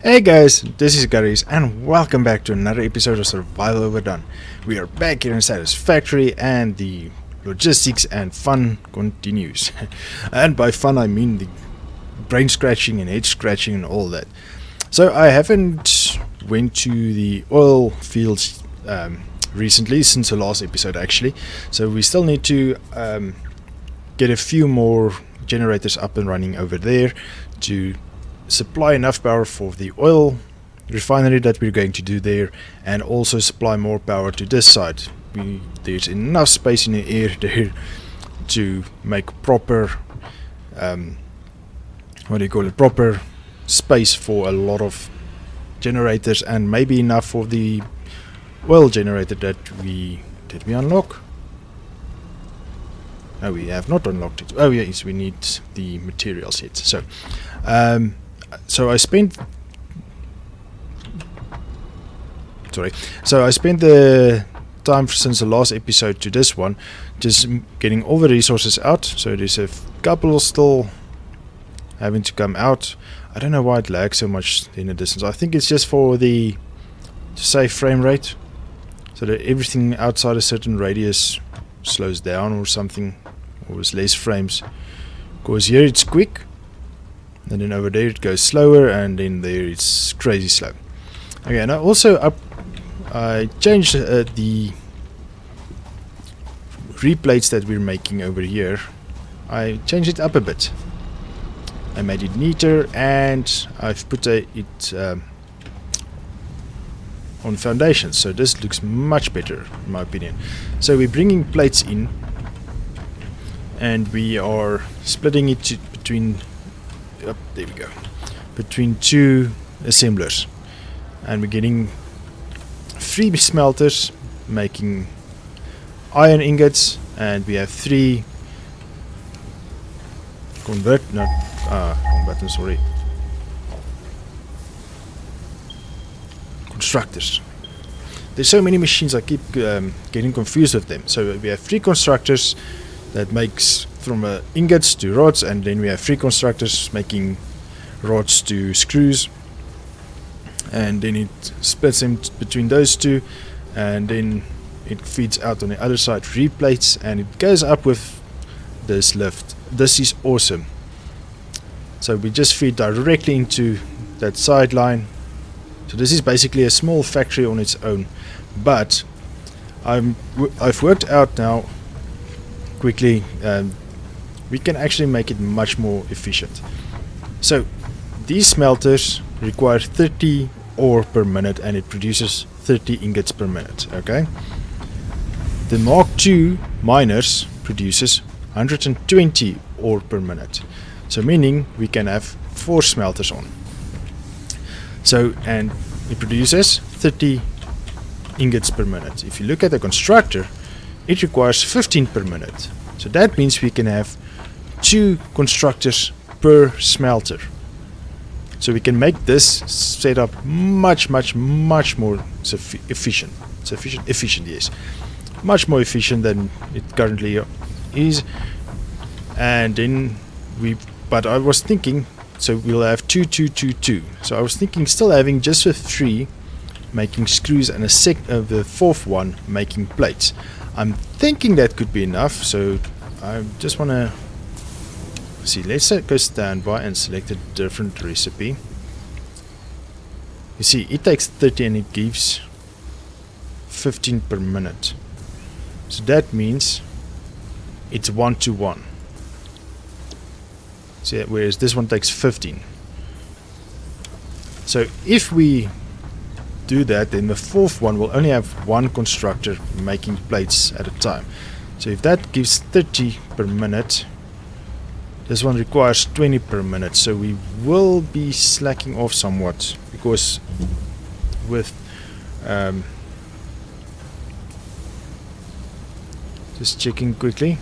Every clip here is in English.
Hey guys, this is Garies and welcome back to another episode of Survival Overdone. We are back here in Satisfactory and the logistics and fun continues. And by fun I mean the brain scratching and head scratching and all that. So I haven't went to the oil fields recently, since the last episode actually. So we still need to get a few more generators up and running over there to supply enough power for the oil refinery that we're going to do there, and also supply more power to this side. There's enough space in the air there to make proper proper space for a lot of generators, and maybe enough for the oil generator that we unlock. No, we have not unlocked it. Oh yes, we need the materials yet. So I spent the time since the last episode to this one just getting all the resources out. So there's a couple still having to come out. I don't know why it lags so much in the distance. I think it's just for to save frame rate, so that everything outside a certain radius slows down or something, or with less frames. Because here it's quick, and then over there it goes slower, and then there it's crazy slow. Okay, and I changed the replates that we're making over here. I changed it up a bit. I made it neater, and I've put it on foundations, so this looks much better in my opinion. So we're bringing plates in, and we are splitting it between two assemblers, and we're getting 3 smelters making iron ingots, and we have 3 constructors. There's so many machines, I keep getting confused with them. So we have 3 constructors that makes from ingots to rods, and then we have 3 constructors making rods to screws, and then it splits them between those 2, and then it feeds out on the other side 3 plates, and it goes up with this lift. This is awesome. So we just feed directly into that sideline. So this is basically a small factory on its own, but I've worked out now quickly, we can actually make it much more efficient. So these smelters require 30 ore per minute, and it produces 30 ingots per minute. Okay, the Mark II miners produces 120 ore per minute, so meaning we can have 4 smelters on. So, and it produces 30 ingots per minute. If you look at the constructor, it requires 15 per minute. So that means we can have 2 constructors per smelter. So we can make this setup much more efficient. Efficient, yes. Much more efficient than it currently is. And then but I was thinking, so we'll have 2, 2, 2, 2. So I was thinking still having just the 3 making screws, and the 4th one making plates. I'm thinking that could be enough, so I just want to see. Let's go standby and select a different recipe. You see, it takes 30 and it gives 15 per minute. So that means it's 1 to 1. See, whereas this one takes 15. So if we do that, then the 4th one will only have 1 constructor making plates at a time. So if that gives 30 per minute, this one requires 20 per minute. So we will be slacking off somewhat, because with just checking quickly.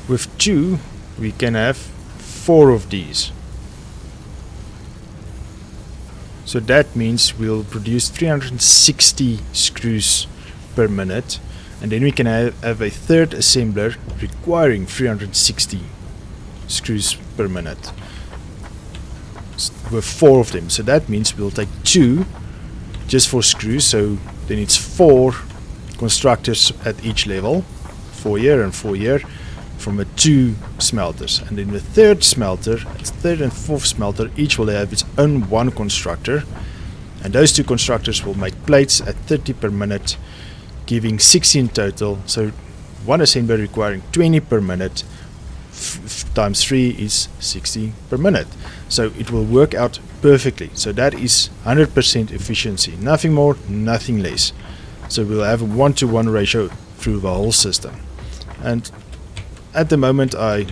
With 2 we can have 4 of these. So that means we'll produce 360 screws per minute, and then we can have a third assembler requiring 360 screws per minute with 4 of them. So that means we'll take 2 just for screws, so then it's 4 constructors at each level, 4 here and 4 here, from the 2 smelters. And then the third smelter, third and fourth smelter, each will have its own 1 constructor, and those 2 constructors will make plates at 30 per minute, giving 60 in total. So one assembler requiring 20 per minute times 3 is 60 per minute. So it will work out perfectly. So that is 100% efficiency, nothing more, nothing less. So we'll have a 1-to-1 ratio through the whole system. And at the moment I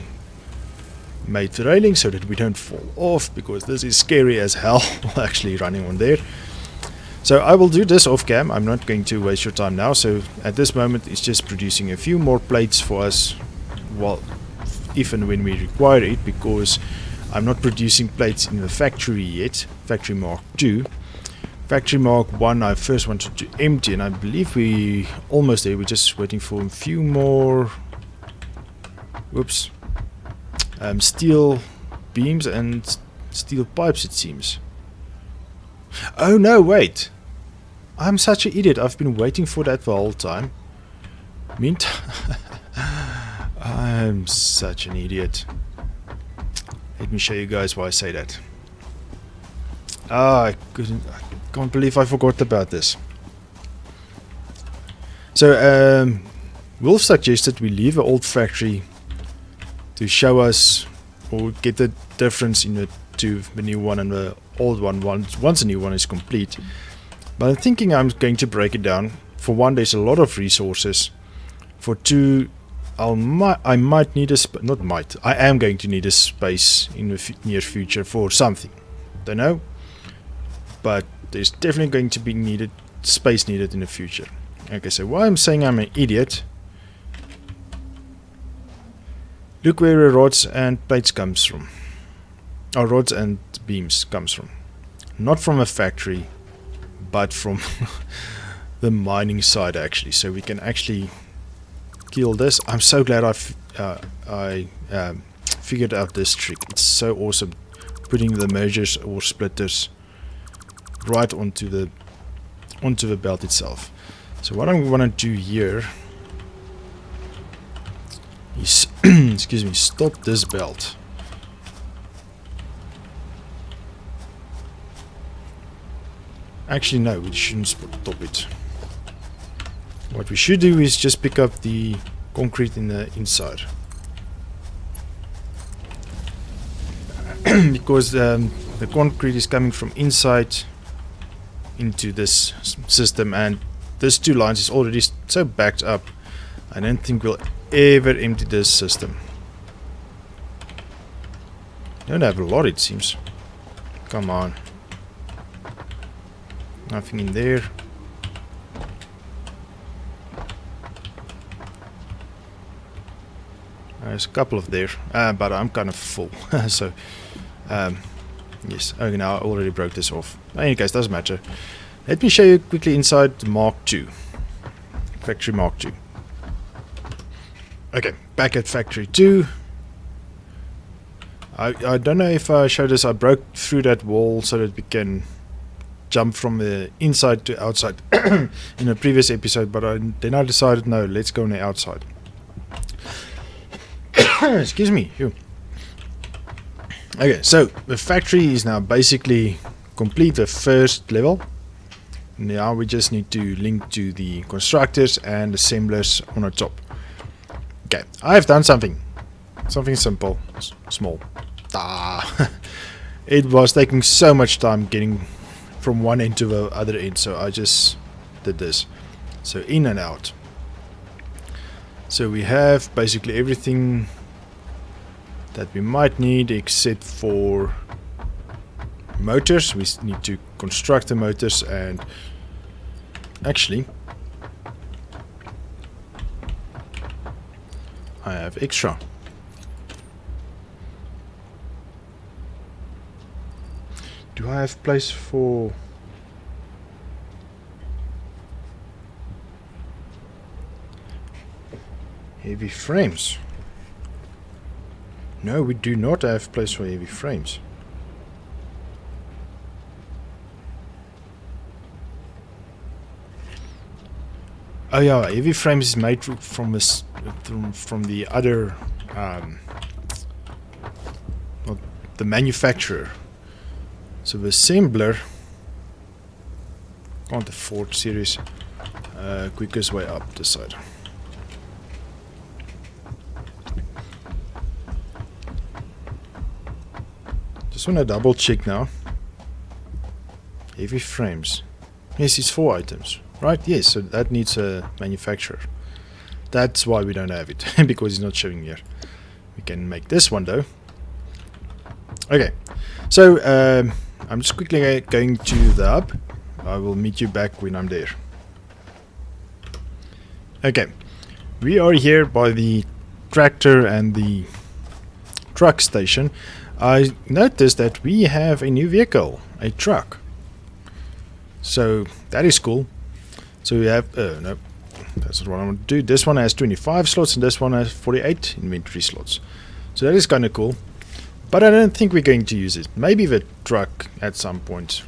made the railing so that we don't fall off, because this is scary as hell actually running on there. So I will do this off cam. I'm not going to waste your time now. So at this moment it's just producing a few more plates for us, well, if and when we require it, because I'm not producing plates in the factory yet, factory mark 2. Factory mark 1 I first wanted to empty, and I believe we almost there. We're just waiting for a few more steel beams and steel pipes, it seems. Oh no, wait, I'm such an idiot. I've been waiting for that the whole time. I'm such an idiot. Let me show you guys why I say that. I can't believe I forgot about this. So Wolf suggested we leave the old factory to show us or get the difference in the new one and the old one once the new one is complete. But I'm thinking I'm going to break it down. For one, there's a lot of resources. For two, I might need I am going to need a space in the near future for something. Don't know, but there's definitely going to be space needed in the future. Okay, so why I'm saying I'm an idiot. Look where the rods and plates comes from. Or rods and beams comes from. Not from a factory, but from the mining side actually. So we can actually kill this. I'm so glad I figured out this trick. It's so awesome, putting the mergers or splitters right onto the belt itself. So what I'm gonna do here is excuse me, stop this belt. Actually no, we shouldn't stop it. What we should do is just pick up the concrete in the inside. Because the concrete is coming from inside into this system, and this 2 lines is already so backed up. I don't think we'll ever empty this system. Don't have a lot, it seems. Come on. Nothing in there. There's a couple of there, but I'm kind of full. So, yes. Okay, now I already broke this off. In any case, doesn't matter. Let me show you quickly inside the Mark II. Factory Mark II. Okay, back at Factory 2. I don't know if I showed this. I broke through that wall so that we can jump from the inside to outside in a previous episode, but then I decided no, let's go on the outside. Excuse me. Phew. Okay, so the factory is now basically complete, the first level. Now we just need to link to the constructors and assemblers on the top. Okay, I've done something simple, small. It was taking so much time getting from one end to the other end, so I just did this. So in and out. So we have basically everything that we might need except for motors. We need to construct the motors, and actually I have extra. Do I have place for heavy frames? No, we do not have place for heavy frames. Oh yeah, heavy frames is made from this from the other well, the manufacturer. So the assembler can't afford serious quickest way up this side. Just want to double check now. Heavy frames. Yes, it's 4 items. Right, yes, so that needs a manufacturer. That's why we don't have it, because it's not showing here. We can make this one though. Okay, so I'm just quickly going to the hub. I will meet you back when I'm there. Okay, we are here by the tractor and the truck station. I noticed that we have a new vehicle, a truck. So that is cool. So we have, no, that's not what I want to do. This one has 25 slots and this one has 48 inventory slots. So that is kind of cool. But I don't think we're going to use it. Maybe the truck at some point.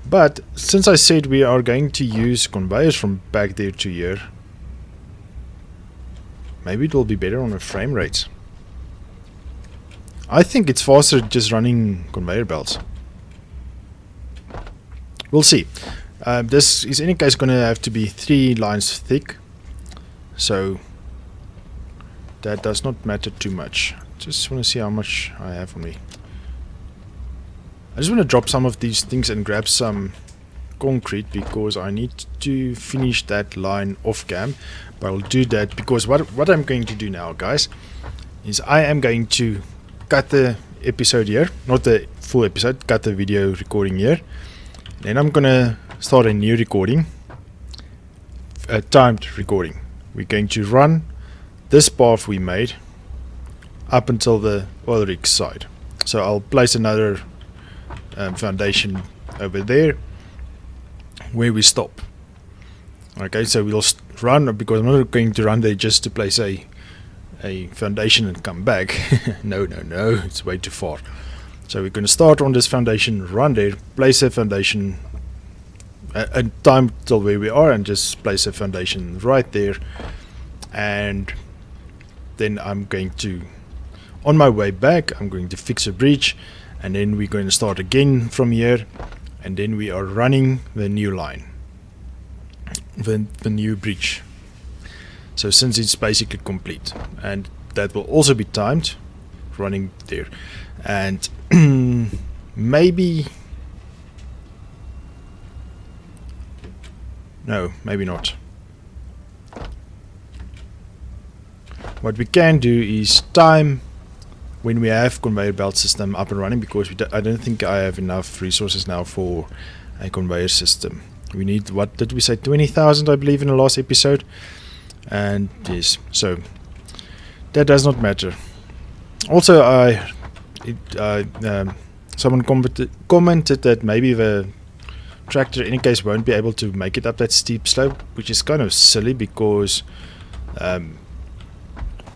But since I said we are going to use conveyors from back there to here, maybe it will be better on the frame rates. I think it's faster just running conveyor belts. We'll see. This is in any case going to have to be 3 lines thick, so that does not matter too much. Just want to see how much I have on me. I just want to drop some of these things and grab some concrete because I need to finish that line off cam. But I'll do that because what I'm going to do now, guys, is I am going to cut the episode here, not the full episode, cut the video recording here. Then I'm gonna start a new recording, a timed recording. We're going to run this path we made up until the oil rig side. So I'll place another foundation over there where we stop. Okay, so we'll run, because I'm not going to run there just to place a foundation and come back. No, it's way too far. So we're going to start on this foundation, run there, place a foundation, and time till where we are, and just place a foundation right there. And then I'm going to, on my way back, I'm going to fix a bridge, and then we're going to start again from here, and then we are running the new line, the new bridge. So since it's basically complete, and that will also be timed, running there. And maybe not. What we can do is time when we have conveyor belt system up and running, because I don't think I have enough resources now for a conveyor system. We need, what did we say, 20,000 I believe in the last episode. And yes, so that does not matter. Also, someone commented that maybe the tractor in any case won't be able to make it up that steep slope, which is kind of silly because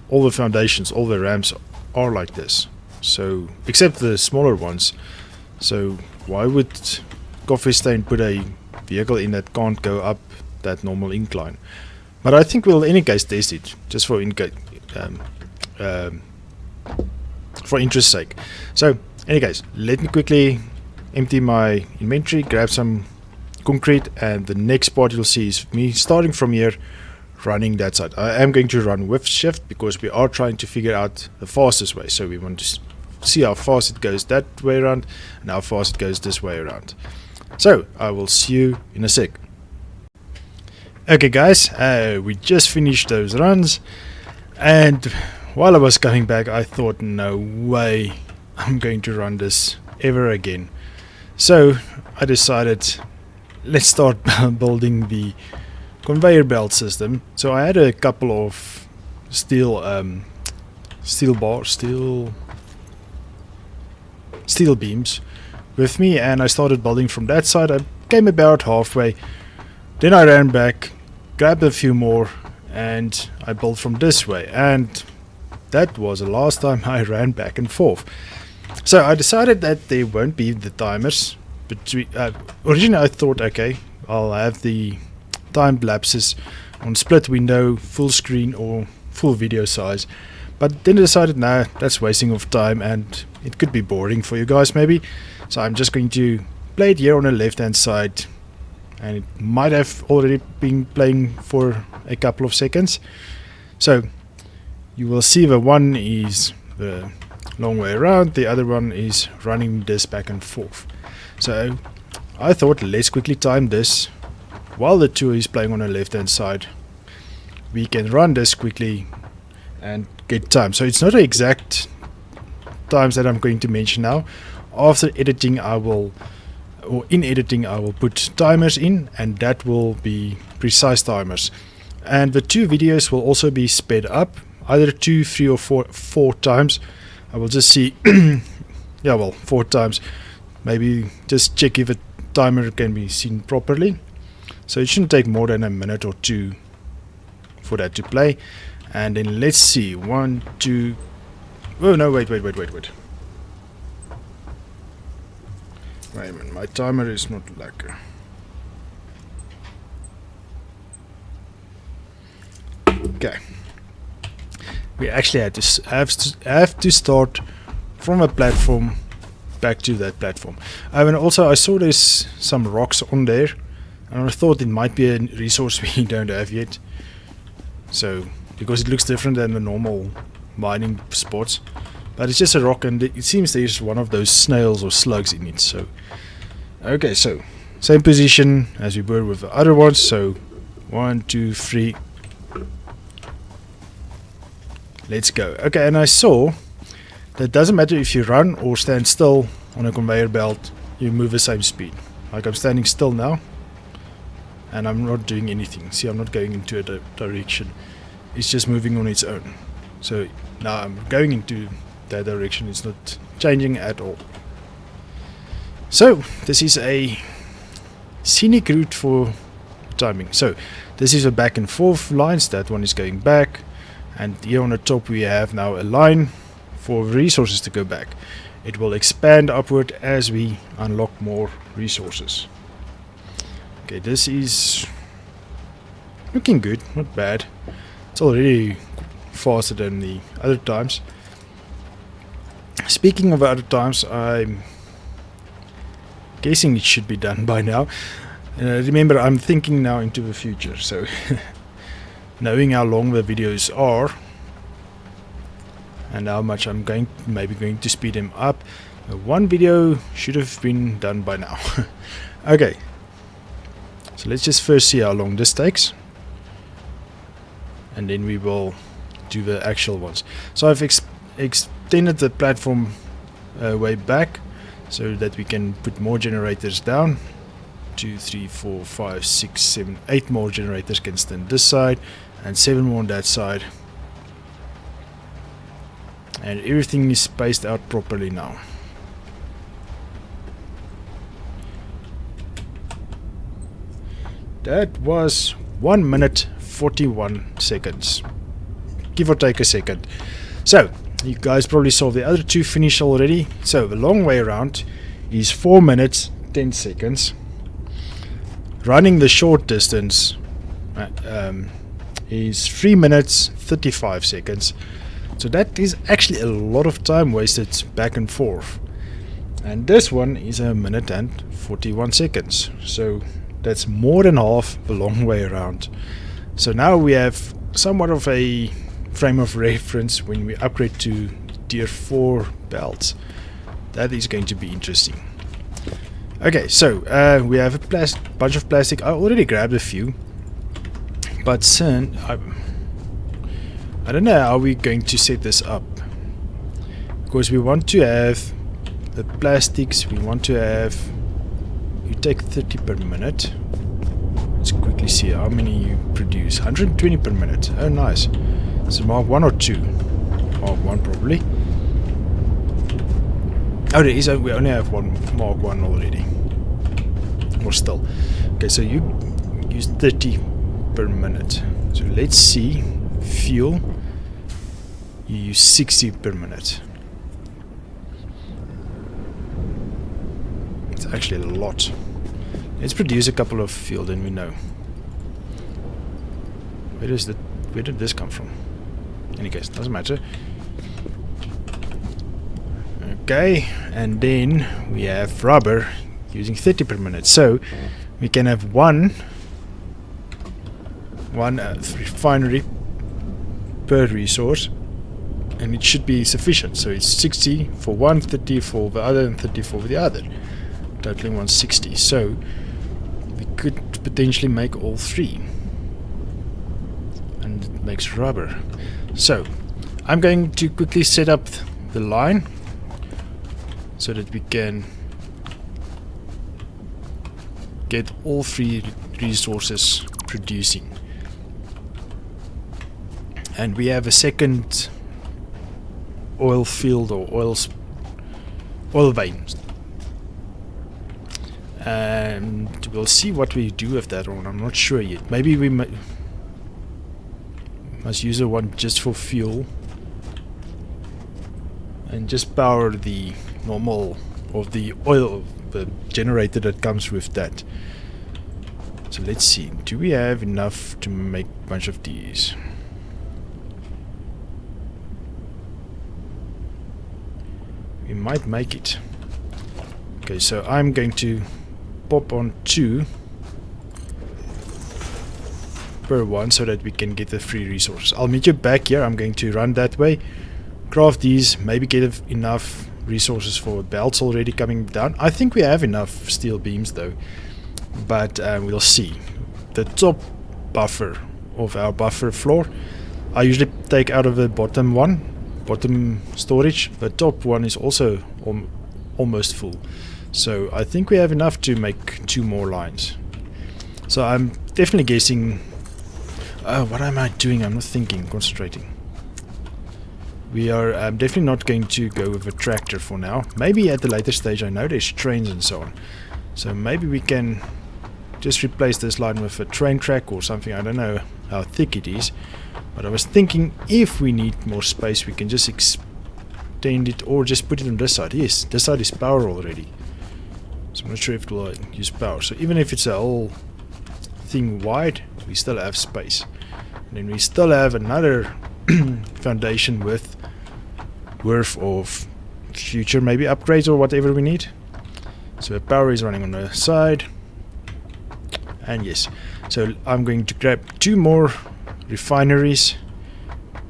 all the foundations, all the ramps are like this. So except the smaller ones. So why would Coffee Stain put a vehicle in that can't go up that normal incline? But I think we'll in any case test it, just for interest's sake. So, in any case, let me quickly empty my inventory, grab some concrete, and the next part you'll see is me starting from here, running that side. I am going to run with shift because we are trying to figure out the fastest way. So we want to see how fast it goes that way around and how fast it goes this way around. So, I will see you in a sec. Okay guys, we just finished those runs, and while I was coming back I thought, no way I'm going to run this ever again. So I decided, let's start building the conveyor belt system. So I had a couple of steel beams with me, and I started building from that side. I came about halfway, then I ran back, grabbed a few more, and I built from this way. And that was the last time I ran back and forth. So I decided that there won't be the timers. Originally I thought, okay, I'll have the time lapses on split window, full screen or full video size. But then I decided, no, that's wasting of time and it could be boring for you guys maybe. So I'm just going to play it here on the left hand side, and it might have already been playing for a couple of seconds. So you will see the one is the long way around, the other one is running this back and forth. So I thought, let's quickly time this while the two is playing on the left hand side. We can run this quickly and get time. So it's not the exact times that I'm going to mention now. After editing in editing I will put timers in, and that will be precise timers. And the two videos will also be sped up, either 2, 3 or 4 times. I will just see yeah, well, 4 times. Maybe just check if a timer can be seen properly. So it shouldn't take more than a minute or 2 for that to play. And then let's see, 1, 2. Oh no, wait. Wait a minute, my timer is not like okay. We actually have to start from a platform back to that platform. And also I saw there's some rocks on there, and I thought it might be a resource we don't have yet. So because it looks different than the normal mining spots, but it's just a rock, and it seems there's one of those snails or slugs in it. So okay, so same position as we were with the other ones. So 1, 2, 3. Let's go. Okay, and I saw that it doesn't matter if you run or stand still on a conveyor belt, you move the same speed. Like I'm standing still now, and I'm not doing anything. See, I'm not going into a direction. It's just moving on its own. So now I'm going into that direction. It's not changing at all. So this is a scenic route for timing. So this is a back and forth lines. That one is going back, and here on the top we have now a line for resources to go back. It will expand upward as we unlock more resources. Okay, this is looking good, not bad. It's already faster than the other times. Speaking of other times, I'm guessing it should be done by now. Remember, I'm thinking now into the future, so knowing how long the videos are and how much I'm maybe going to speed them up, one video should have been done by now. Okay, so let's just first see how long this takes, and then we will do the actual ones. So I've extended the platform way back so that we can put more generators down. 2, 3, 4, 5, 6, 7, 8 more generators can stand this side, and 7 more on that side. And everything is spaced out properly now. That was 1 minute 41 seconds, give or take a second. So you guys probably saw the other two finish already. So the long way around is 4 minutes 10 seconds. Running the short distance is 3 minutes 35 seconds. So that is actually a lot of time wasted back and forth. And this one is 1 minute and 41 seconds. So that's more than half the long way around. So now we have somewhat of a frame of reference when we upgrade to tier 4 belts. That is going to be interesting. Okay, so we have a bunch of plastic. I already grabbed a few, but soon I don't know how we're going to set this up, because we want to have the plastics. We want to have, you take 30 per minute. Let's quickly see how many you produce. 120 per minute. Oh, nice. So Mark 1 or 2? Mark 1 probably. Oh, there is. We only have one Mark 1 already. Or still. Okay, so you use 30 per minute. So let's see. Fuel. you use 60 per minute. It's actually a lot. Let's produce a couple of fuel and we know. Where did this come from? In any case, doesn't matter. Okay, and then we have rubber using 30 per minute. So we can have one refinery per resource, and it should be sufficient. So it's 60 for one, 30 for the other, and 30 for the other, totaling 160. So we could potentially make all three, and it makes rubber. So I'm going to quickly set up the line so that we can get all three resources producing. And we have a second oil field or oil vein. And we'll see what we do with that one. I'm not sure yet. Maybe we must use the one just for fuel and just power the normal of the oil, the generator that comes with that. So let's see, do we have enough to make a bunch of these? We might make it. Okay, so I'm going to pop on 2 per one so that we can get the free resources. I'll meet you back here. I'm going to run that way, craft these, maybe get enough resources for belts already coming down. I think we have enough steel beams though, but we'll see. The top buffer of our buffer floor I usually take out of the bottom storage. The top one is also almost full, so I think we have enough to make 2 more lines. So I'm definitely guessing. What am I doing? I'm not thinking, concentrating. We are definitely not going to go with a tractor for now. Maybe at the later stage. I know there's trains and so on, so maybe we can just replace this line with a train track or something. I don't know how thick it is, but I was thinking if we need more space we can just extend it or just put it on this side. Yes, this side is power already, so I'm not sure if it will use power. So even if it's a whole thing wide, we still have space, and then we still have another foundation worth of future maybe upgrades or whatever we need. So the power is running on the side, and yes, so I'm going to grab 2 more refineries,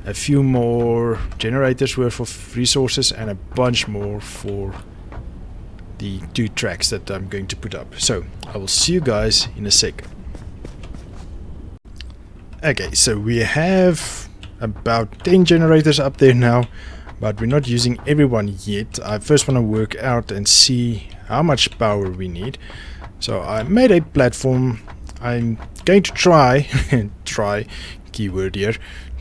a few more generators worth of resources, and a bunch more for the 2 tracks that I'm going to put up. So I will see you guys in a sec. Okay, so we have about 10 generators up there now, but we're not using everyone yet. I first want to work out and see how much power we need. So I made a platform. I'm going to try keyword here,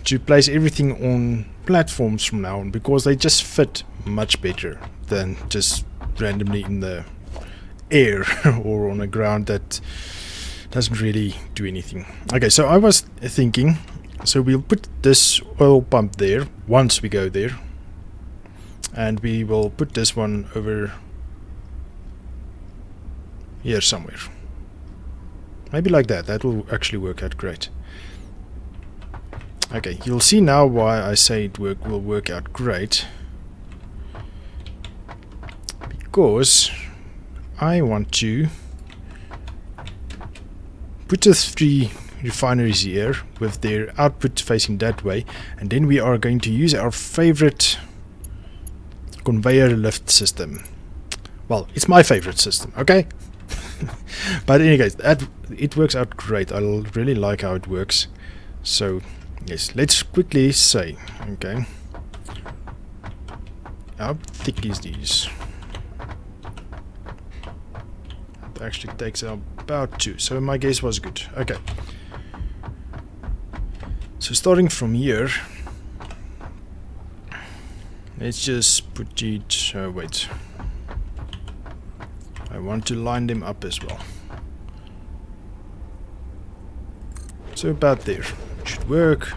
to place everything on platforms from now on, because they just fit much better than just randomly in the air or on the ground that doesn't really do anything. Okay, so I was thinking, so we'll put this oil pump there once we go there, and we will put this one over here somewhere, maybe like that. That will actually work out great. Okay, you'll see now why I say it will work out great, because I want to put the 3 refineries here with their output facing that way, and then we are going to use our favorite conveyor lift system. Well, it's my favorite system, okay? But anyways, it works out great. I really like how it works. So yes, let's quickly say, okay, how thick is these? It actually takes about 2, so my guess was good. Okay, so starting from here, let's just put it, wait, I want to line them up as well. So about there, it should work.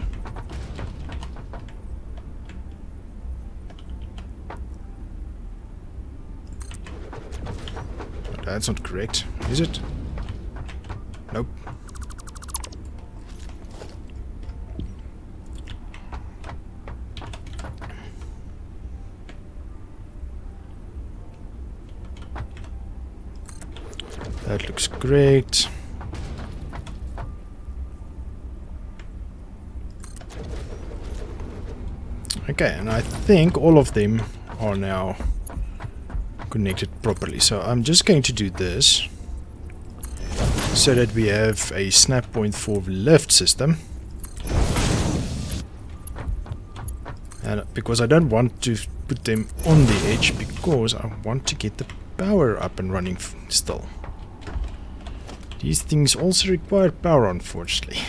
That's not correct, is it? Nope. That looks great. Okay, and I think all of them are now connected properly. So I'm just going to do this so that we have a snap point for the lift system. And because I don't want to put them on the edge, because I want to get the power up and running still. These things also require power, unfortunately.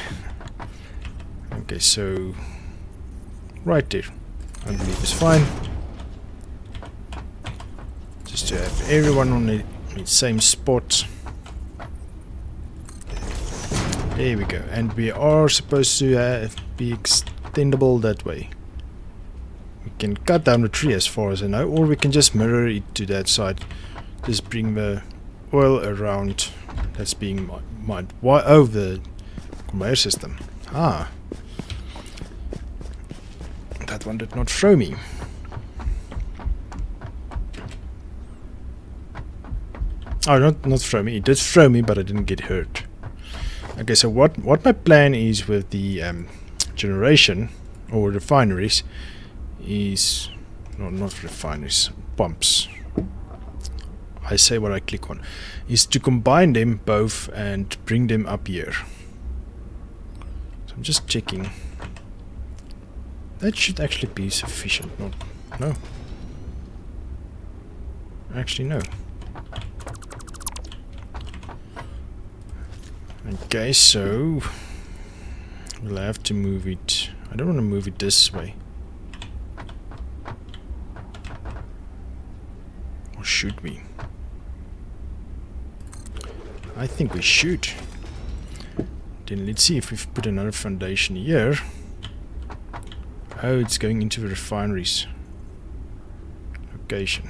Okay, so right there, I believe is fine. Just to have everyone on the same spot. There we go, and we are supposed to be extendable that way. We can cut down the tree as far as I know, or we can just mirror it to that side. Just bring the oil around. That's being mined. Why? Oh, the conveyor system. Ah. That one did not throw me. Oh, not throw me. It did throw me, but I didn't get hurt. Okay, so what my plan is with the generation or refineries is... No, not refineries. Pumps. I say what I click on. Is to combine them both and bring them up here. So I'm just checking. That should actually be sufficient. Not, no. Actually, no. Okay, so we'll have to move it. I don't want to move it this way. Or should we? I think we should. Then let's see if we've put another foundation here. Oh, it's going into the refineries location.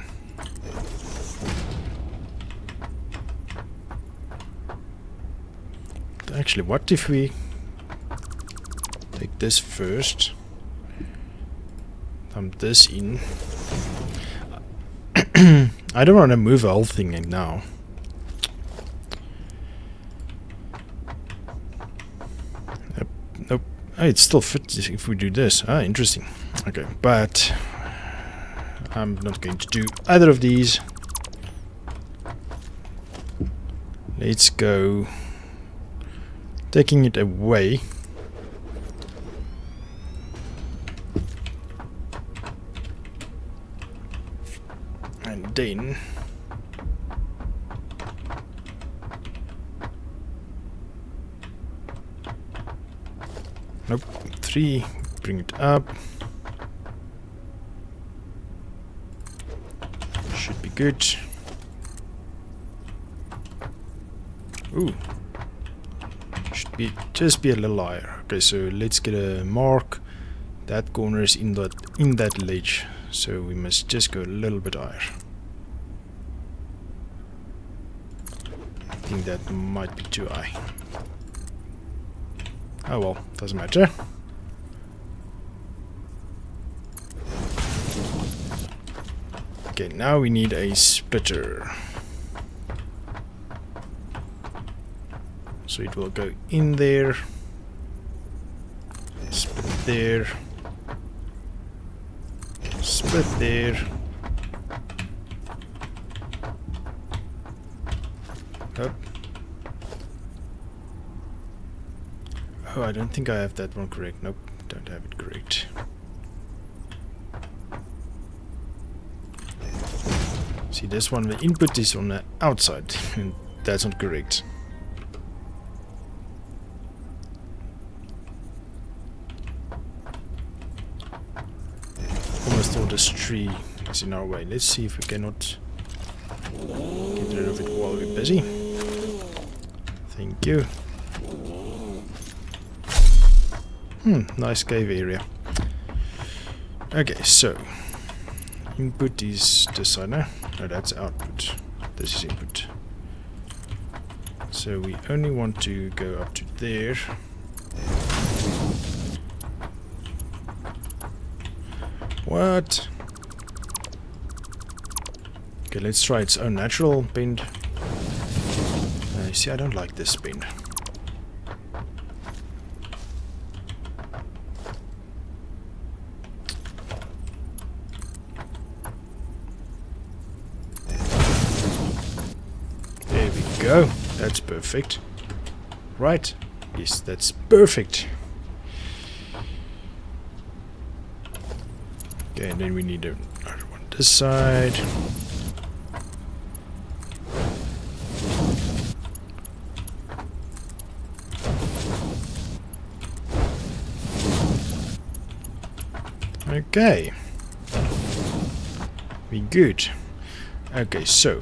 Actually, what if we take this first, dump this in. I don't want to move the whole thing in now. Nope. Oh, it still fits if we do this. Ah, interesting. Okay, but I'm not going to do either of these. Let's go taking it away. And then nope, 3, bring it up. Should be good. Ooh. Should be just be a little higher. Okay, so let's get a mark. That corner is in that ledge, so we must just go a little bit higher. I think that might be too high. Oh well, doesn't matter. Okay, now we need a splitter. So it will go in there, split there, split there. Up. Oh, I don't think I have that one correct. Nope, don't have it correct. See, this one, the input is on the outside, and that's not correct. Almost all this tree is in our way. Let's see if we cannot get rid of it while we're busy. Thank you. Nice cave area. Okay, so input is this side now. No, that's output. This is input. So we only want to go up to there. What? Okay, let's try its own natural bend. See, I don't like this bend. There we go. That's perfect. Right. Yes, that's perfect. Okay, and then we need another one this side. Okay. We good. Okay, so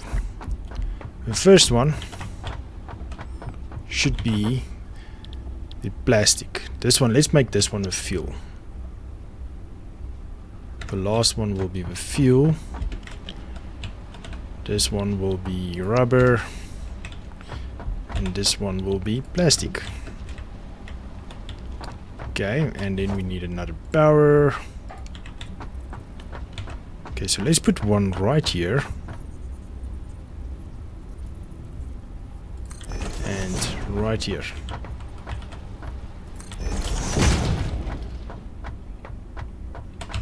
the first one should be the plastic. This one, let's make this one with fuel. The last one will be the fuel. This one will be rubber. And this one will be plastic. Okay, and then we need another power. Okay, so let's put one right here. And right here.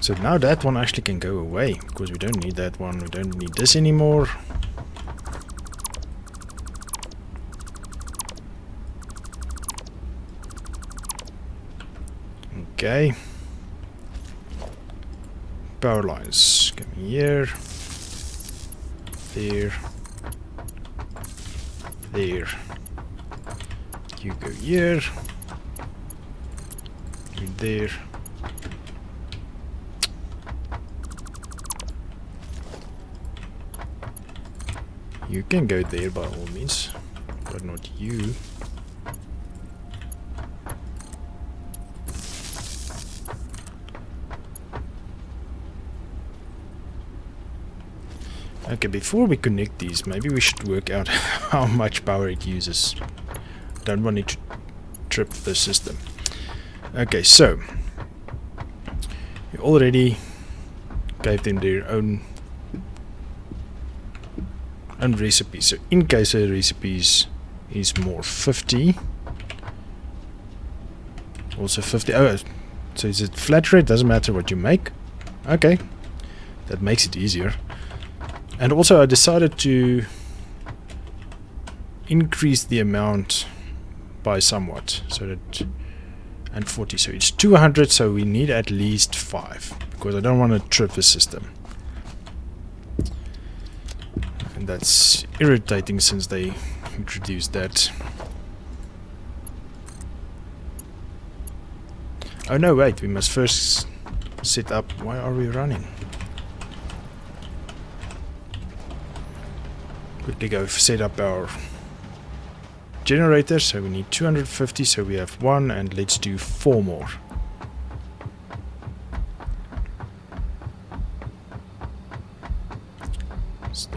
So now that one actually can go away, because we don't need that one, we don't need this anymore. Okay. Power lines come here, there, there. You go here, you there. You can go there by all means, but not you. Okay, before we connect these, maybe we should work out how much power it uses. Don't want it to trip the system. Okay, so you already gave them their own recipe. So in case the recipes is more 50, also 50. Oh, so is it flat rate? Doesn't matter what you make. Okay, that makes it easier. And also I decided to increase the amount by somewhat, so that, and 40, so it's 200, so we need at least 5, because I don't want to trip the system. And that's irritating since they introduced that. Oh no, wait, we must first set up. Why are we running? Quickly go set up our generator. So we need 250, so we have 1, and let's do 4 more.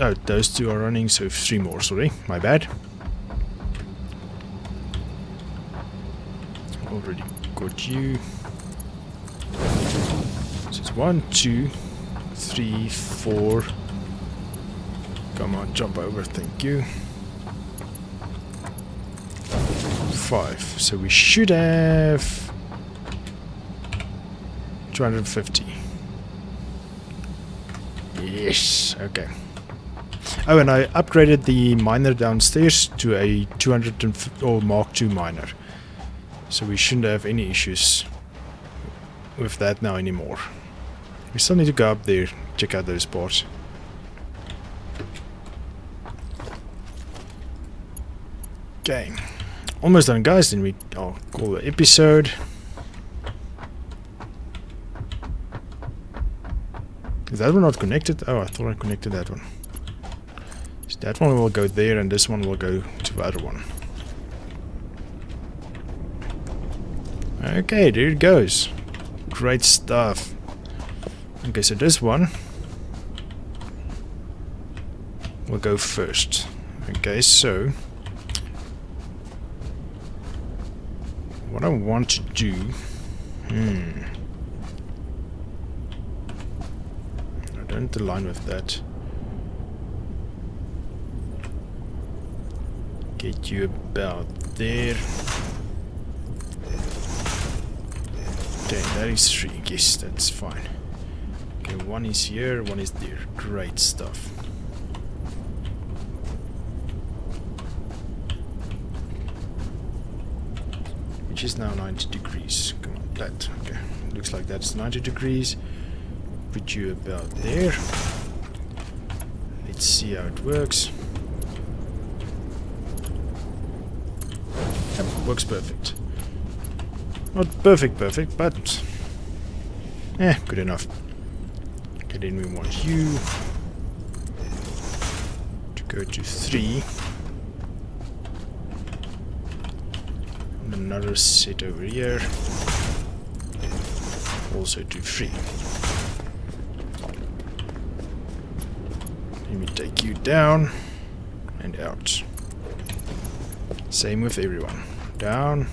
Oh, those 2 are running, so 3 more, sorry, my bad. Already got you. So it's 1, 2, 3, 4. Come on, jump over, thank you. 5. So we should have 250. Yes, okay. Oh, and I upgraded the miner downstairs to a 250 or Mark II miner. So we shouldn't have any issues with that now anymore. We still need to go up there, check out those parts. Okay, almost done, guys. Then I'll call the episode. Is that one not connected? Oh, I thought I connected that one. So that one will go there, and this one will go to the other one. Okay, there it goes. Great stuff. Okay, so this one will go first. Okay, so What I want to do... I don't align with that. Get you about there. Okay, that is 3. Yes, that's fine. Okay, 1 is here, 1 is there. Great stuff. Which is now 90 degrees. Come on, that. Okay, looks like that's 90 degrees. Put you about there. Let's see how it works. Yep, works perfect. Not perfect, but good enough. Okay, then we want you to go to 3. And another set over here. Also to 3. Let me take you down and out. Same with everyone. Down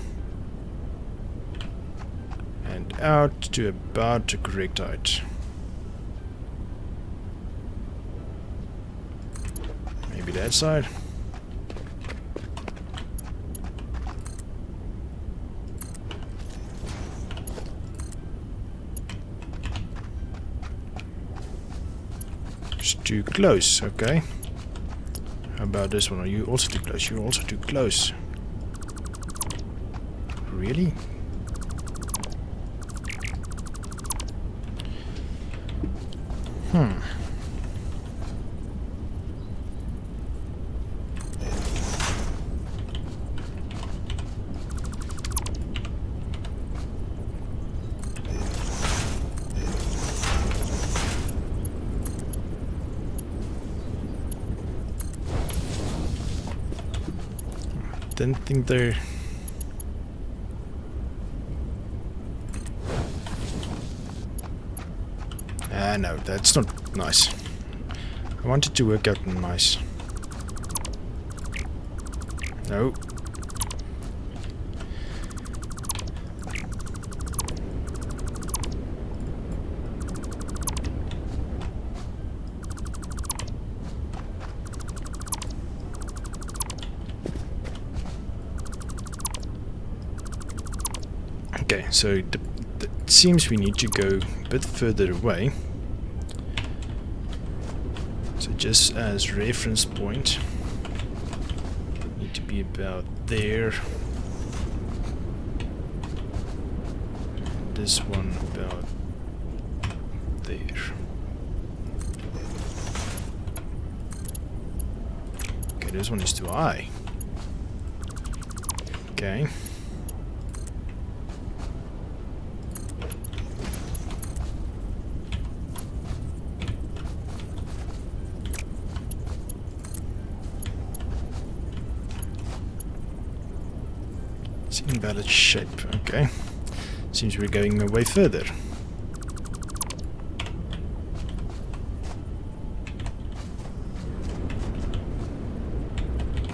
and out to about the correct height. Maybe that side. It's too close, okay. How about this one? Are you also too close? You're also too close. Really? Didn't think they're... no, that's not nice. I want it to work out nice. No. Okay, so it seems we need to go a bit further away. So just as reference point, need to be about there. This one about there. Okay, this one is too high. Okay. Invalid shape, okay. Seems we're going way further.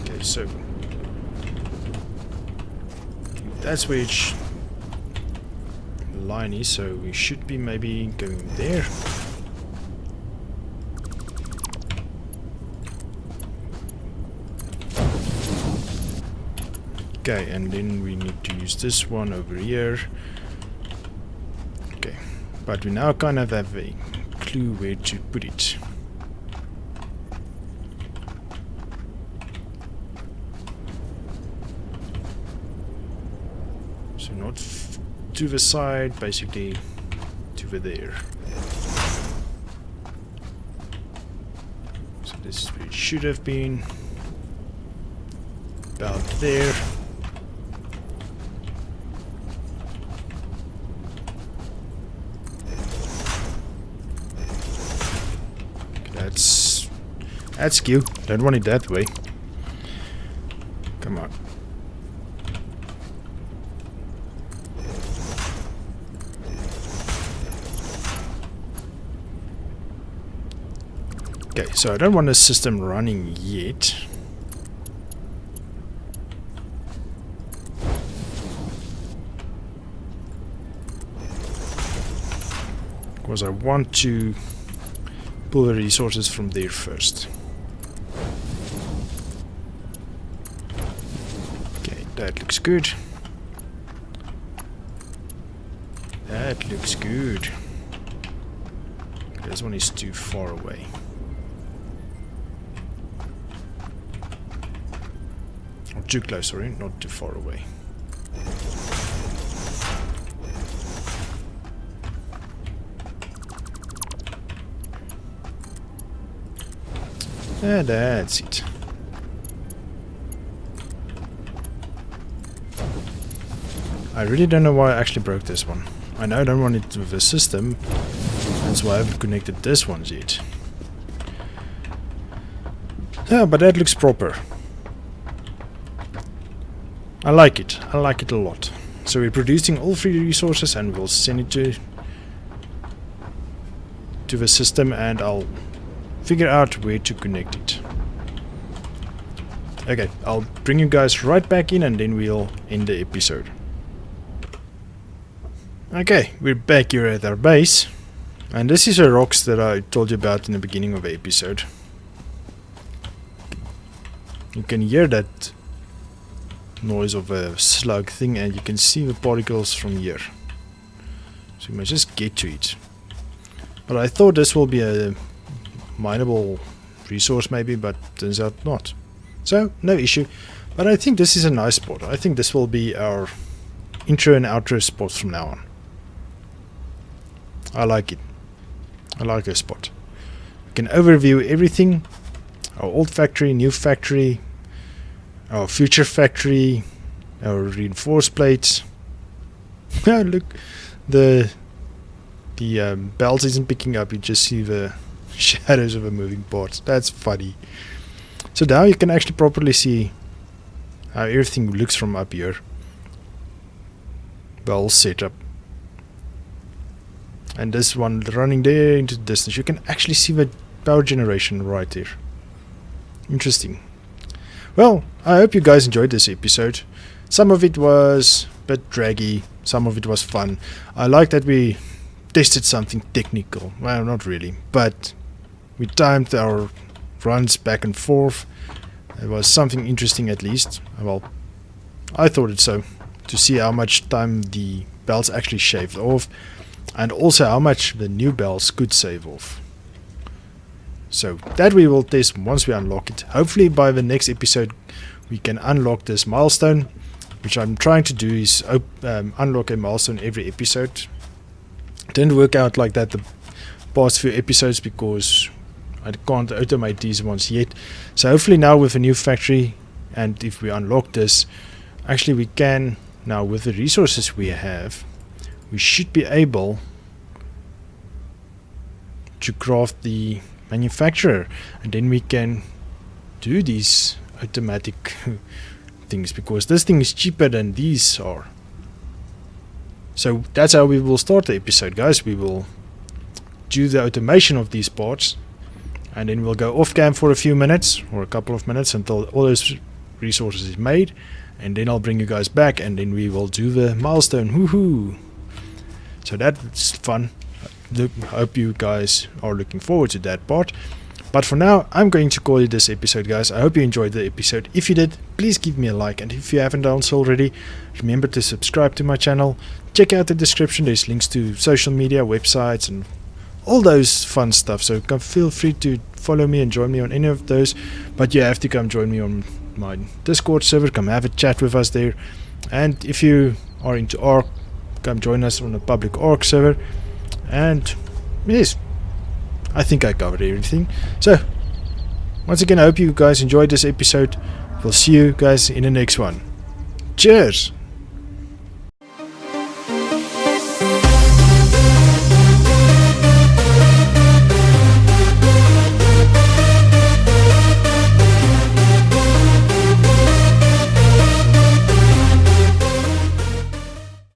Okay, so that's where the line is, so we should be maybe going there. Okay, and then we need to use this one over here. Okay, but we now kind of have a clue where to put it. So not to the side, basically to the there. So this is where it should have been. About there. That's cute. Don't want it that way. Come on. Okay, so I don't want the system running yet. because I want to pull the resources from there first. Okay, that looks good. That looks good. This one is too far away. Or too close, sorry, not too far away. And that's it. I really don't know why I actually broke this one. I know I don't want it with the system. That's why I haven't connected this one yet. Yeah, but that looks proper. I like it. I like it a lot. So we're producing all 3 resources and we'll send it to the system, and I'll figure out where to connect it. Okay, I'll bring you guys right back in and then we'll end the episode. Okay, we're back here at our base. And this is the rocks that I told you about in the beginning of the episode. You can hear that noise of a slug thing, and you can see the particles from here. So you must just get to it. But I thought this will be a mineable resource maybe, but turns out not. So, no issue. But I think this is a nice spot. I think this will be our intro and outro spot from now on. I like it. I like this spot. We can overview everything. Our old factory, new factory, our future factory, our reinforced plates. Look, the belt isn't picking up. You just see the shadows of the moving parts. That's funny. So now you can actually properly see how everything looks from up here. The whole setup. And this one running there into the distance. You can actually see the power generation right there. Interesting. Well, I hope you guys enjoyed this episode. Some of it was a bit draggy. Some of it was fun. I like that we tested something technical. Well, not really. But we timed our runs back and forth. It was something interesting at least. Well, I thought it so. To see how much time the belts actually shaved off. And also how much the new belts could save off. So that we will test once we unlock it. Hopefully by the next episode we can unlock this milestone. Which I'm trying to do is unlock a milestone every episode. Didn't work out like that the past few episodes because I can't automate these ones yet. So hopefully now with a new factory, and if we unlock this, actually we can now with the resources we have, we should be able to craft the manufacturer, and then we can do these automatic things because this thing is cheaper than these are. So that's how we will start the episode, guys. We will do the automation of these parts, and then we'll go off cam for a few minutes or a couple of minutes until all those resources is made, and then I'll bring you guys back and then we will do the milestone. Woohoo! So that's fun. I hope you guys are looking forward to that part. But for now, I'm going to call it this episode, guys. I hope you enjoyed the episode. If you did, please give me a like. And if you haven't done so already, remember to subscribe to my channel. Check out the description. There's links to social media, websites, and all those fun stuff. So feel free to follow me and join me on any of those. But you have to come join me on my Discord server. Come have a chat with us there. And if you are into Ark, come join us on a public Ark server. And yes, I think I covered everything. So once again, I hope you guys enjoyed this episode. We'll see you guys in the next one. Cheers!